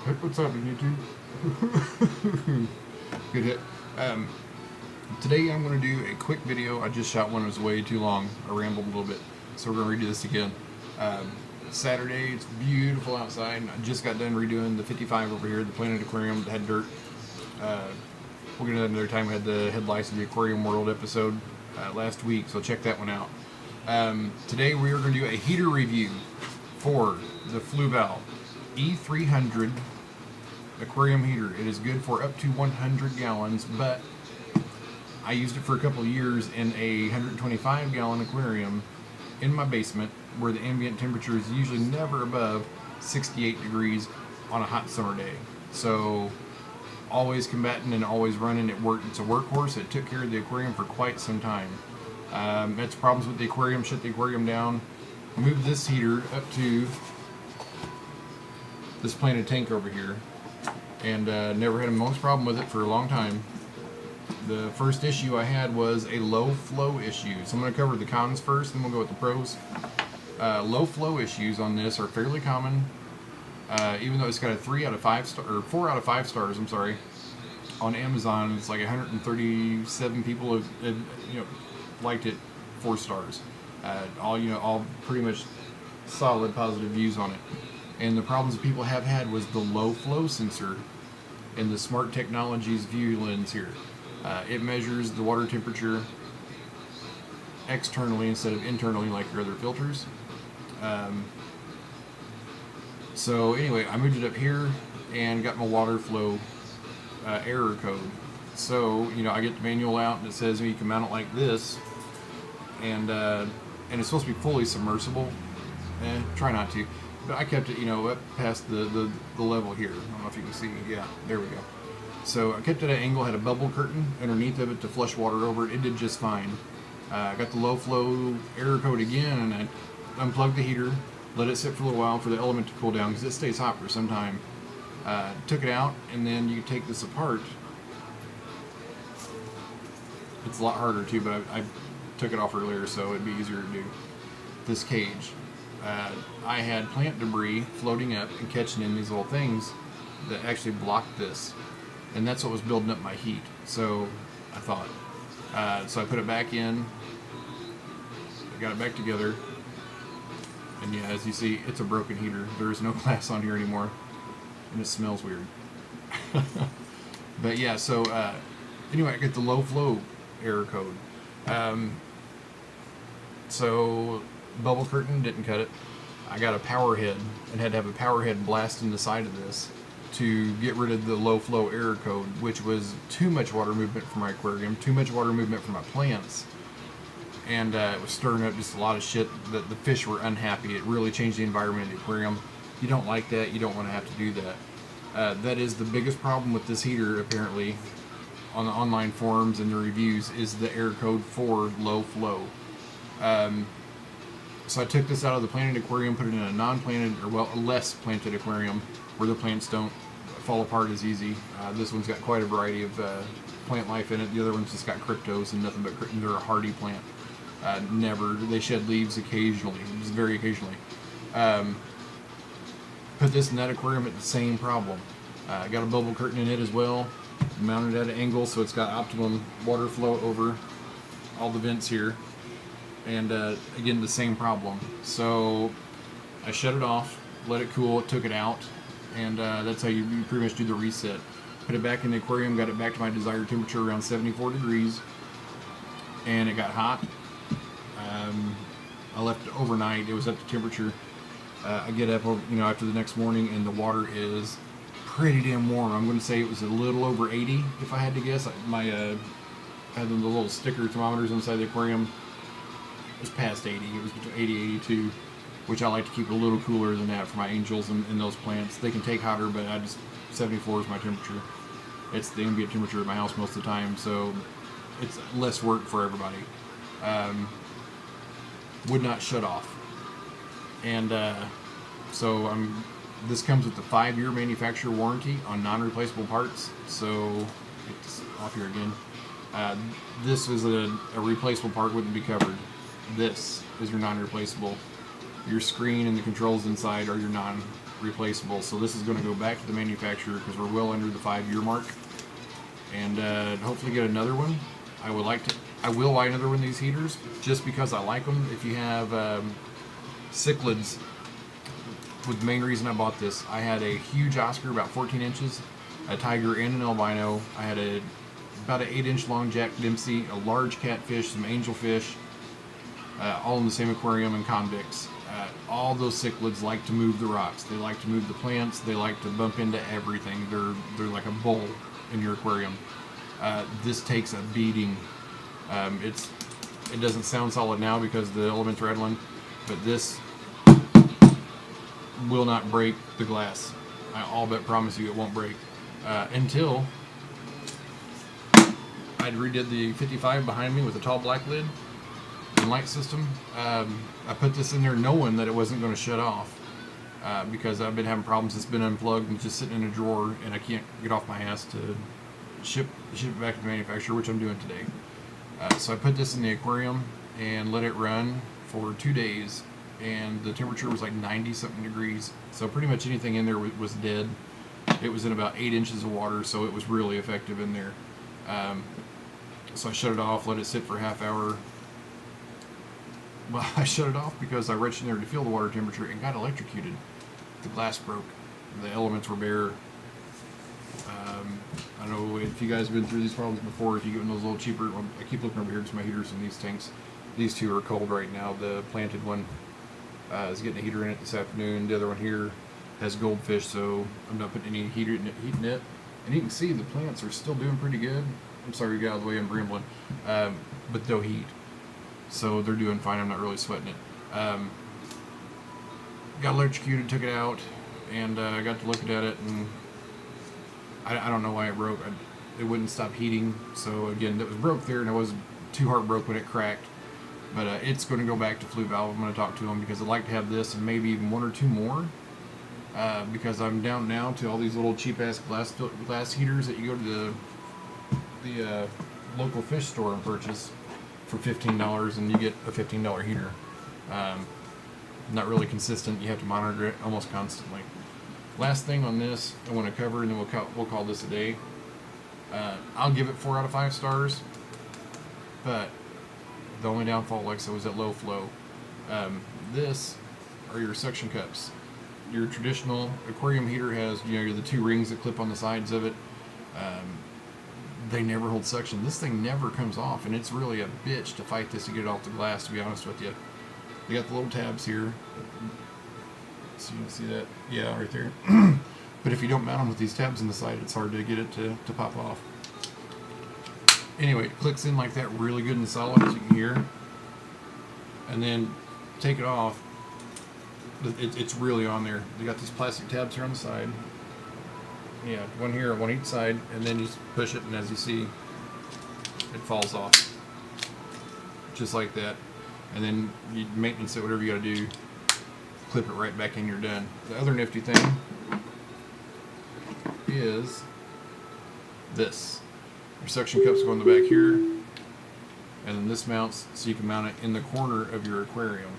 What's happening, YouTube? Good hit. Today I'm going to do a quick video. I just shot one. It was way too long. I rambled a little bit. So we're going to redo this again. Saturday, it's beautiful outside. I just got done redoing the 55 over here, the Planet Aquarium that had dirt. We'll get another time. We had the headlights of the Aquarium World episode last week, so check that one out. Today we are going to do a heater review for the Fluval E300 aquarium heater. It is good for up to 100 gallons, but I used it for a couple of years in a 125 gallon aquarium in my basement where the ambient temperature is usually never above 68 degrees on a hot summer day. So always combating and always running. It worked. It's a workhorse. It took care of the aquarium for quite some time. Had some problems with the aquarium, shut the aquarium down, moved this heater up to this planted tank over here, and never had a most problem with it for a long time. The first issue I had was a low flow issue. So I'm going to cover the cons first, then we'll go with the pros. Low flow issues on this are fairly common, even though it's got a 3 out of 5 star, or 4 out of 5 stars. I'm sorry. On Amazon, it's like 137 people have liked it, 4 stars. All pretty much solid positive views on it. And the problems that people have had was the low flow sensor in the Smart Technologies view lens here. It measures the water temperature externally instead of internally like your other filters. So anyway, I moved it up here and got my water flow error code. So I get the manual out and it says you can mount it like this, and it's supposed to be fully submersible. Try not to. But I kept it, up past the level here. I don't know if you can see. Yeah, there we go. So I kept it at an angle, had a bubble curtain underneath of it to flush water over it. It did just fine. I got the low flow error code again, and I unplugged the heater, let it sit for a little while for the element to cool down because it stays hot for some time. Took it out, and then you take this apart. It's a lot harder too, but I took it off earlier, so it'd be easier to do. This cage. I had plant debris floating up and catching in these little things that actually blocked this, and that's what was building up my heat. So I thought, so I put it back in, I got it back together, and yeah, as you see, it's a broken heater. There is no glass on here anymore, and it smells weird. But yeah, so anyway, I get the low flow error code. So bubble curtain didn't cut it. I got a power head and had to have a power head blast in the side of this to get rid of the low flow error code, which was too much water movement for my aquarium, too much water movement for my plants, and it was stirring up just a lot of shit. The fish were unhappy. It really changed the environment of the aquarium. You don't like that. You don't want to have to do that. That is the biggest problem with this heater, apparently, on the online forums and the reviews, is the error code for low flow. So I took this out of the planted aquarium, put it in a non-planted, or well, a less planted aquarium where the plants don't fall apart as easy. This one's got quite a variety of plant life in it. The other one's just got cryptos and nothing but they're a hardy plant. They shed leaves occasionally, just very occasionally. Put this in that aquarium at the same problem. Got a bubble curtain in it as well, mounted at an angle so it's got optimum water flow over all the vents here. And again, the same problem. So I shut it off, let it cool, took it out, and that's how you pretty much do the reset. Put it back in the aquarium, got it back to my desired temperature around 74 degrees, and it got hot. I left it overnight. It was at the temperature. I get up, after the next morning, and the water is pretty damn warm. I'm going to say it was a little over 80, if I had to guess. I had the little sticker thermometers inside the aquarium. It was past 80. It was between 80 and 82, which I like to keep a little cooler than that for my angels and those plants. They can take hotter, but 74 is my temperature. It's the ambient temperature at my house most of the time, so it's less work for everybody. Would not shut off. And so this comes with the 5-year manufacturer warranty on non-replaceable parts. So it's off here again. This is a replaceable part, wouldn't be covered. This is your non-replaceable. Your screen and the controls inside are your replaceable. So this is going to go back to the manufacturer because we're well under the 5-year mark, and hopefully get another one. I will buy another one of these heaters just because I like them. If you have cichlids, with the main reason I bought this, I had a huge Oscar about 14 inches, a tiger and an albino. I had about an 8-inch long Jack Dempsey, a large catfish, some angelfish, all in the same aquarium, and convicts. All those cichlids like to move the rocks. They like to move the plants. They like to bump into everything. They're like a bull in your aquarium. This takes a beating. It doesn't sound solid now because the element's rattling, but this will not break the glass. I'll bet promise you it won't break until I redid the 55 behind me with a tall black lid and light system. I put this in there knowing that it wasn't going to shut off because I've been having problems. It's been unplugged and just sitting in a drawer, and I can't get off my ass to ship it back to the manufacturer, which I'm doing today. So I put this in the aquarium and let it run for 2 days, and the temperature was like 90-something degrees. So pretty much anything in there was dead. It was in about 8 inches of water, so it was really effective in there. So I shut it off, let it sit for a half hour. Well, I shut it off because I reached in there to feel the water temperature and got electrocuted. The glass broke. The elements were bare. I don't know if you guys have been through these problems before. If you get one of those little cheaper, I keep looking over here because my heater's in these tanks. These two are cold right now. The planted one is getting a heater in it this afternoon. The other one here has goldfish, so I'm not putting any heat in it. And you can see the plants are still doing pretty good. I'm sorry you got out of the way, I'm rambling. But no heat. So they're doing fine. I'm not really sweating it. Got electrocuted, took it out, and I got to looking at it, and I don't know why it broke. It wouldn't stop heating. So again, it was broke there, and I was too heartbroken when it cracked. But it's going to go back to Fluval. I'm going to talk to them because I'd like to have this and maybe even 1 or 2 more. Because I'm down now to all these little cheap-ass glass heaters that you go to the local fish store and purchase for $15, and you get a $15 heater. Not really consistent. You have to monitor it almost constantly. Last thing on this I want to cover, and then we'll call this a day. I'll give it 4 out of 5 stars, but the only downfall, like I said, was that low flow. This are your suction cups. Your traditional aquarium heater has, the 2 rings that clip on the sides of it. They never hold suction. This thing never comes off, and it's really a bitch to fight this to get it off the glass, to be honest with you. You got the little tabs here. So you can see that? Yeah, right there. But if you don't mount them with these tabs on the side, it's hard to get it to pop off. Anyway, it clicks in like that really good and solid, as you can hear. And then take it off. It's really on there. They got these plastic tabs here on the side. Yeah, one here, one each side, and then you push it, and as you see, it falls off. Just like that. And then you maintenance it, whatever you gotta do, clip it right back in, you're done. The other nifty thing is this. Your suction cups go in the back here, and then this mounts so you can mount it in the corner of your aquarium.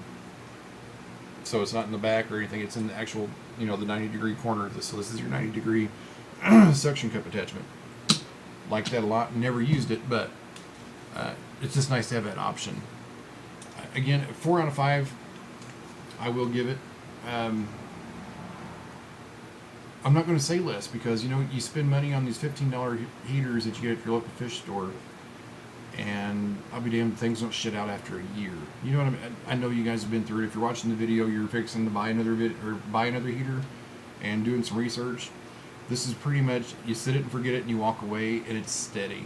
So it's not in the back or anything, it's in the actual, the 90-degree corner of this. So this is your 90-degree suction cup attachment. Like that a lot. Never used it, but it's just nice to have that option. Again, 4 out of 5, I will give it. I'm not going to say less because, you spend money on these $15 heaters that you get at your local fish store, and I'll be damned, things don't shit out after a year. You know what I mean? I know you guys have been through it. If you're watching the video, you're fixing to buy another heater and doing some research. This is pretty much, you sit it and forget it and you walk away, and it's steady.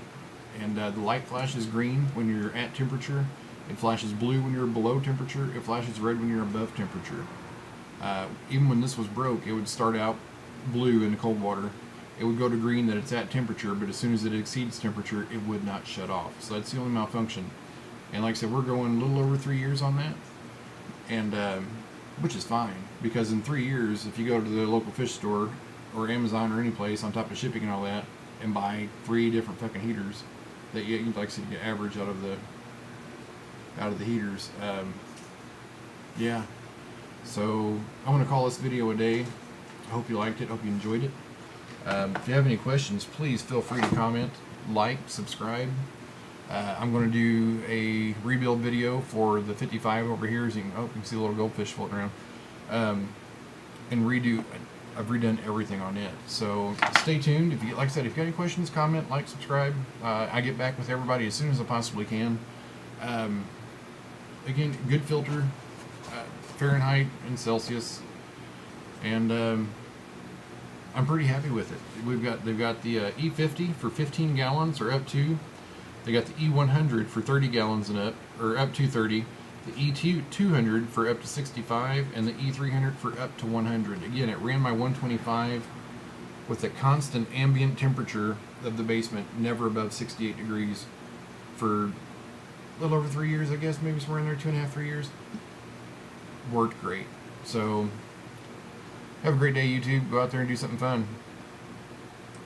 And the light flashes green when you're at temperature. It flashes blue when you're below temperature. It flashes red when you're above temperature. Even when this was broke, it would start out blue in the cold water. It would go to green that it's at temperature, but as soon as it exceeds temperature, it would not shut off. So that's the only malfunction. And like I said, we're going a little over 3 years on that, and which is fine, because in 3 years, if you go to the local fish store or Amazon or any place on top of shipping and all that, and buy 3 different fucking heaters, that you, like I said, you get average out of the heaters. Yeah. So I want to call this video a day. hope you liked it. Hope you enjoyed it. If you have any questions, please feel free to comment, like, subscribe. I'm going to do a rebuild video for the 55 over here. As you can see a little goldfish floating around. And I've redone everything on it. So stay tuned. Like I said, if you got any questions, comment, like, subscribe. I get back with everybody as soon as I possibly can. Again, good filter, Fahrenheit and Celsius, and I'm pretty happy with it. They've got the E50 for 15 gallons or up to. They got the E100 for 30 gallons and up, or up to 30. The E200 for up to 65, and the E300 for up to 100. Again, it ran my 125 with a constant ambient temperature of the basement, never above 68 degrees, for a little over 3 years, I guess, maybe somewhere in there, 2.5, 3 years. Worked great. So, have a great day, YouTube. Go out there and do something fun.